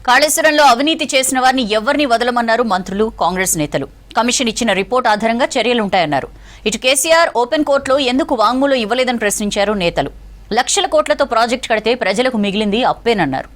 కాళేశ్వరంలో అవినీతి చేసిన వారిని ఎవరిని వదలమన్నారు మంత్రులు, కాంగ్రెస్ నేతలు. కమిషన్ ఇచ్చిన రిపోర్ట్ ఆధారంగా చర్యలుంటాయన్నారు. ఇటు కేసీఆర్ ఓపెన్ కోర్టులో ఎందుకు వాంగ్మూలం ఇవ్వలేదని ప్రశ్నించారు నేతలు. లక్షల కోట్లతో ప్రాజెక్టు కడితే ప్రజలకు మిగిలింది అప్పేనన్నారు.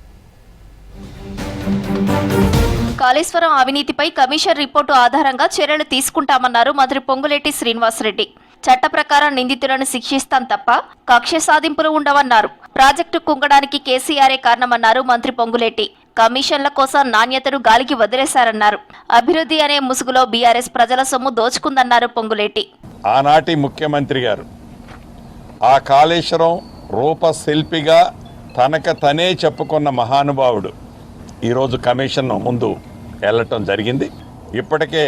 కాళేశ్వరం అవినీతిపై కమిషన్ రిపోర్టు ఆధారంగా చర్యలు తీసుకుంటామన్నారు మంత్రి పొంగులేటి శ్రీనివాసరెడ్డి. చట్ట ప్రకారం నిందితులను శిక్షిస్తాం తప్ప కక్ష సాధింపులు ఉండవన్నారు. ప్రాజెక్టు కుంగడానికి కేసీఆరే కారణమన్నారు మంత్రి పొంగులేటి. కమిషన్ల కోసం నాణ్యతను గాలికి వదిలేశారన్నారు. అభివృద్ధి అనే ముసుగులో బీఆర్ఎస్ ప్రజల సొమ్ము దోచుకుందన్నారు పొంగులేటి. ఆనాటి ముఖ్యమంత్రి గారు ఆ కాళేశ్వరం రూపశిల్పిగా తనే చెప్పుకున్న మహానుభావుడు ఈరోజు కమిషన్ ముందు వెళ్ళటం జరిగింది. ఇప్పటికే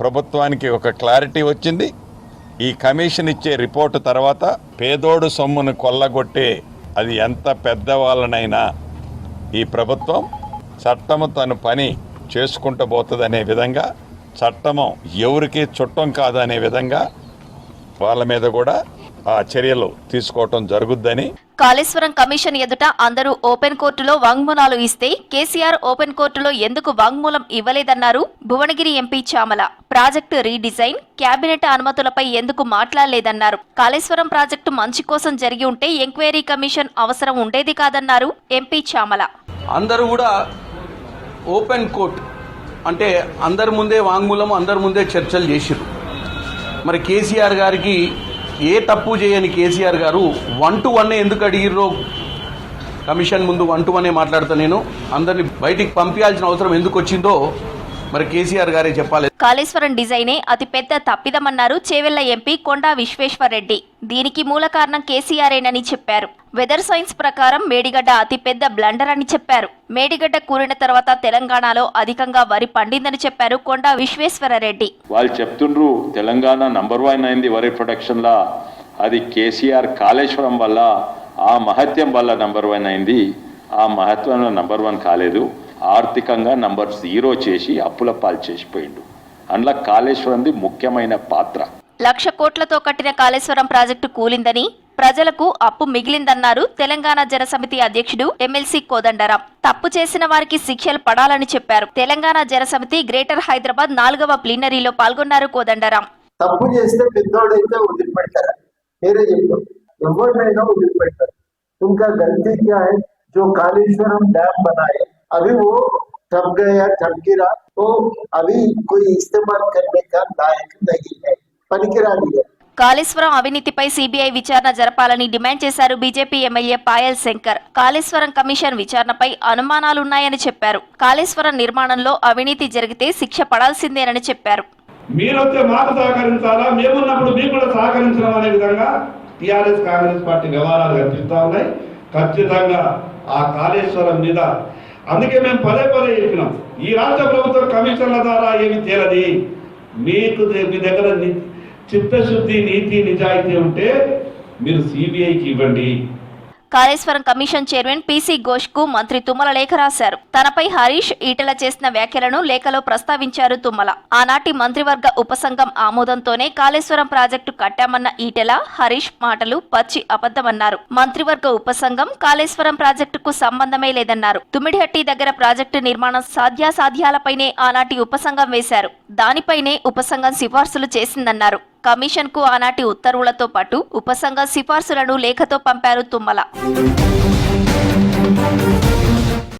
ప్రభుత్వానికి ఒక క్లారిటీ వచ్చింది. ఈ కమిషన్ ఇచ్చే రిపోర్టు తర్వాత పేదోడు సొమ్మును కొల్లగొట్టే అది ఎంత పెద్దవాళ్ళనైనా ఈ ప్రభుత్వం చట్టము తన పని చేసుకుంటూ పోతుందనే విధంగా, చట్టము ఎవరికి చుట్టం కాదనే విధంగా వాళ్ళ మీద కూడా ఆ చర్యలు తీసుకోవటం జరుగుద్దని. కాళేశ్వరం కమిషన్ ఎదుట అందరూ ఓపెన్ కోర్టులో వాంగ్మూలాలు ఇస్తే కేసీఆర్ ఓపెన్ కోర్టులో ఎందుకు వాంగ్మూలం ఇవ్వలేదన్నారు Bhuvanagiri MP Chamala. Project redesign, cabinet అనుమతులపై ఎందుకు మాట్లాడలేదన్నారు. కాళేశ్వరం ప్రాజెక్టు మంచి కోసం జరిగి ఉంటే ఎంక్వైరీ కమిషన్ అవసరం ఉండేది కాదన్నారు ఎంపీ చామల. అందరూ కూడా ఓపెన్ కోర్ట్ అంటే అందరి ముందే వాంగ్మూలం, అందరి ముందే చర్చలు చేసిరు. మరి కేసీఆర్ గారికి ఏ తప్పు చేయని కేసీఆర్ గారు 1-to-1 ఎందుకు అడిగిర్రో కమిషన్ ముందు 1-to-1 మాట్లాడుతా నేను అందరిని బయటికి పంపించాల్సిన అవసరం ఎందుకు వచ్చిందో మరి కేసీఆర్ గారే చెప్పాలి. కాళేశ్వరం డిజైనే అతిపెద్ద తప్పిదమన్నారు చేవెళ్ల ఎంపీ కొండా విశ్వేశ్వరరెడ్డి. దీనికి మూల కారణం కేసీఆరేనని చెప్పారు. వెదర్ సైన్స్ ప్రకారం మేడిగడ్డ అతిపెద్ద బ్లండర్ అని చెప్పారు. మేడిగడ్డ కూలిన తర్వాత తెలంగాణలో అధికంగా వరి పండిందని చెప్పారు కొండా విశ్వేశ్వరరెడ్డి. వాళ్ళు చెప్తుండ్రు తెలంగాణ నంబర్ 1 అయింది వరి ప్రొడక్షన్ లా, అది కేసీఆర్ కాళేశ్వరం వల్ల ఆ మహత్యం వల్ల నంబర్ 1 అయింది. ఆ మహత్వంలో నంబర్ 1 కాలేదు, ఆర్థికంగా నంబర్ 0 చేసి అప్పుల పాలు చేసిపోయిండు. అందులో కాళేశ్వరంది ముఖ్యమైన పాత్ర. 1,00,000 కోట్లతో కట్టిన కాళేశ్వరం ప్రాజెక్టు కూలిందని, ప్రజలకు అప్పు మిగిలిందన్నారు తెలంగాణ జనసమితి అధ్యక్షుడు ఎమ్మెల్సీ కోదండరాం. తప్పు చేసిన వారికి శిక్షలు పడాలని చెప్పారు. తెలంగాణ జనసమితి గ్రేటర్ హైదరాబాద్ 4వ ప్లీనరీలో పాల్గొన్నారు కోదండరాం. తప్పు చేస్తే పెద్దోడైతే వదిలిపెట్టారు, వేరే చెప్పారు, ఎవరినైనా వదిలిపెట్టారు. ఇంకా గల్తీ క్యా హై जो कालेश्वरम डैम बनाए अभी वो टप गया, टप गिरा, तो अभी कोई इस्तेमाल करने का लायक नहीं है, पनिकिरानी है. కాళేశ్వరం అవినీతిపై సిబిఐ విచారణ జరపాలని డిమాండ్ చేశారు BJP MLA Payal Shankar. Kaleshwaram commission విచారణపై అనుమానాలున్నాయని చెప్పారు. కాళేశ్వరం నిర్మాణంలో అవినీతి జరిగితే శిక్ష పడాల్సిందేనని చెప్పారు. మీరైతే మాకు సహకరించాలా, మేమున్నప్పుడు మీకు కూడా సహకరించడం అనే విధంగా టీఆర్ఎస్ కాంగ్రెస్ పార్టీ వ్యవహారాలు కనిపిస్తా ఉన్నాయి. ఖచ్చితంగా ఆ కాళేశ్వరం మీద అందుకే మేము పదే చెప్పినాం, ఈ రాష్ట్ర ప్రభుత్వం కమిషన్ల ద్వారా ఏమి తేలది. మీకు మీ దగ్గర చిత్తశుద్ధి, నీతి, నిజాయితీ ఉంటే మీరు సిబిఐకి ఇవ్వండి. Kaleshwaram commission chairman PC Ghosh కు మంత్రి తుమ్మల లేఖ రాశారు. తనపై హరీష్, ఈటెల చేసిన వ్యాఖ్యలను లేఖలో ప్రస్తావించారు తుమ్మల. ఆనాటి మంత్రివర్గ ఉపసంఘం ఆమోదంతోనే కాళేశ్వరం ప్రాజెక్టు కట్టామన్న ఈటెల, హరీష్ మాటలు పచ్చి అబద్ధమన్నారు. మంత్రివర్గ ఉపసంఘం కాళేశ్వరం ప్రాజెక్టుకు సంబంధమే లేదన్నారు. తుమ్మిడిహట్టి దగ్గర ప్రాజెక్టు నిర్మాణం సాధ్యాసాధ్యాలపైనే ఆనాటి ఉపసంఘం వేశారు. దానిపైనే ఉపసంఘం సిఫార్సులు చేసిందన్నారు. కమిషన్ కు ఆనాటి ఉత్తర్వులతో పాటు ఉపసంఘ సిఫార్సులను లేఖతో పంపారు తుమ్మల.